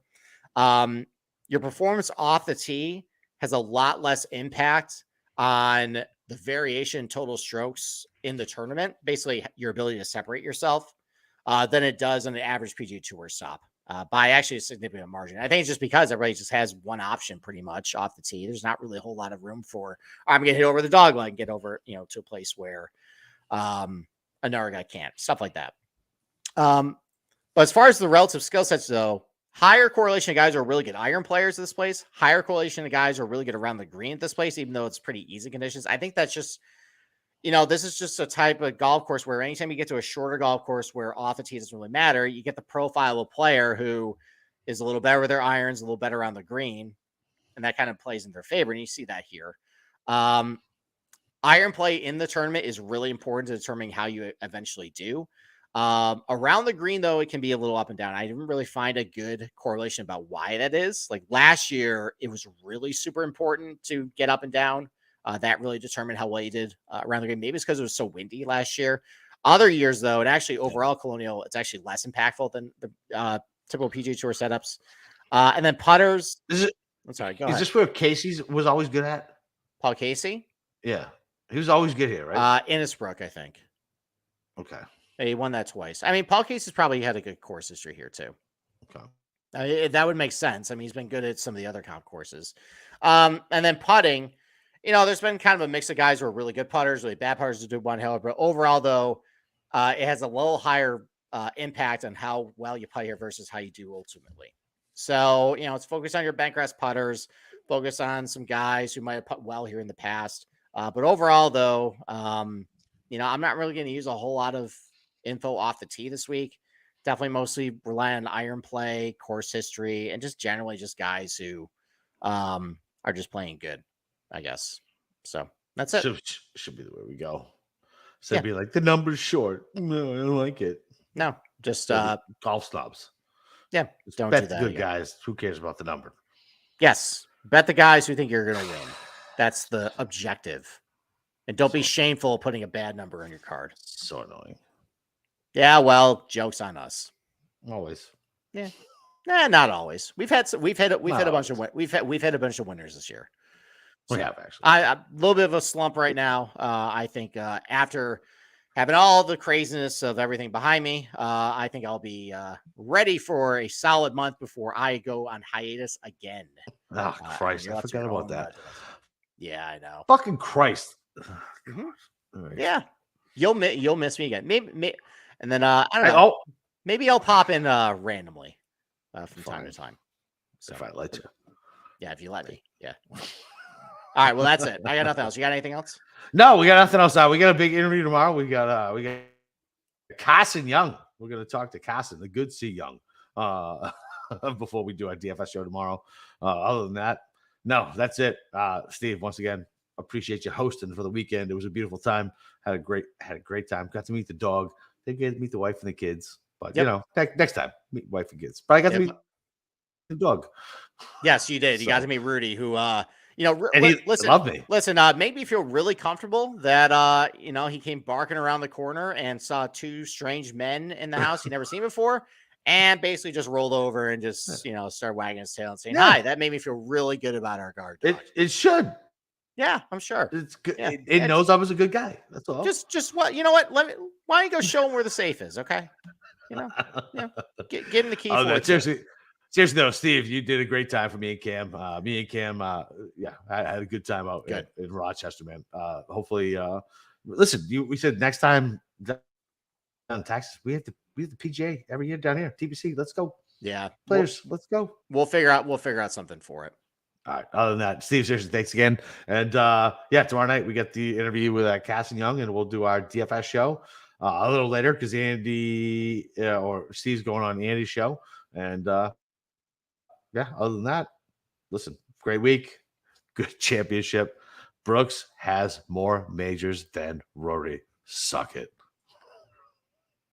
Your performance off the tee has a lot less impact on the variation in total strokes in the tournament, basically your ability to separate yourself, than it does on an average PGA Tour stop by actually a significant margin. I think it's just because everybody just has one option pretty much off the tee. There's not really a whole lot of room for, I'm going to hit over the dog leg and get over, to a place where another guy can't, stuff like that. But as far as the relative skill sets, though, higher correlation of guys who are really good iron players at this place, higher correlation of guys who are really good around the green at this place, even though it's pretty easy conditions. I think that's just, this is just a type of golf course where anytime you get to a shorter golf course where off the tee doesn't really matter, you get the profile of a player who is a little better with their irons, a little better around the green, and that kind of plays in their favor. And you see that here. Iron play in the tournament is really important to determining how you eventually do. Around the green, though, it can be a little up and down. I didn't really find a good correlation about why that is. Like last year, it was really super important to get up and down. That really determined how well you did around the green. Maybe it's because it was so windy last year. Other years, though, and actually overall Colonial, it's actually less impactful than the typical PGA Tour setups. And then putters. I'm sorry, go ahead. Is this where Casey's was always good at? Paul Casey? Yeah. He was always good here, right? Innisbrook, I think. Okay. He won that twice. I mean, Paul Casey's probably had a good course history here, too. Okay. That would make sense. I mean, he's been good at some of the other comp courses. And then putting, there's been kind of a mix of guys who are really good putters, really bad putters to do one hell. But overall, though, it has a little higher impact on how well you putt here versus how you do ultimately. So, it's focused on your bentgrass putters, focus on some guys who might have put well here in the past. But overall, though, I'm not really going to use a whole lot of info off the tee this week. Definitely mostly rely on iron play, course history, and just generally just guys who are just playing good, I guess. So that's it. Should be the way we go. So be like, the number's short. No, I don't like it. No, just golf snobs. Yeah, just don't bet do that. Good guys. Who cares about the number? Yes, bet the guys who think you're going to win. That's the objective. And don't be shameful of putting a bad number on your card. So annoying. Yeah, well, joke's on us. Always. Yeah. Nah, not always. We've had a bunch of winners this year. So, we have actually. A little bit of a slump right now. I think after having all the craziness of everything behind me, I think I'll be ready for a solid month before I go on hiatus again. Oh, Christ. I forgot about that. Yeah, I know. Fucking Christ. Mm-hmm. Right. Yeah. You'll miss me again. Maybe and then I don't know. Maybe I'll pop in randomly from time to time. So, if I let you. Yeah, if you let me. Yeah. All right. Well, that's it. I got nothing else. You got anything else? No, we got nothing else. We got a big interview tomorrow. We got Carson Young. We're going to talk to Carson, the good C Young, before we do our DFS show tomorrow. Other than that, no, that's it. Steve, once again, appreciate you hosting for the weekend. It was a beautiful time. Had a great time. Got to meet the dog. Didn't get to meet the wife and the kids, but next time meet wife and kids. But I got to meet the dog. Yes, you did. You got to meet Rudy, who and he loved me. Listen, made me feel really comfortable that he came barking around the corner and saw two strange men in the house he'd never seen before, and basically just rolled over and just started wagging his tail and saying hi. That made me feel really good about our guard dog. It should. Yeah, I'm sure. It's good. Yeah. It knows I was a good guy. That's all. Just what what? Why don't you go show him where the safe is? Okay. Get him the key. Seriously though, Steve, you did a great time for me and Cam. I had a good time out in Rochester, man. Hopefully, listen, we said next time down in Texas, we have the PGA every year down here. TBC, let's go. Yeah, players, let's go. We'll figure out something for it. All right. Other than that, Steve, seriously, thanks again. And tomorrow night we get the interview with Cass and Young, and we'll do our DFS show a little later because Andy or Steve's going on Andy's show. And other than that, listen, great week, good championship. Brooks has more majors than Rory. Suck it.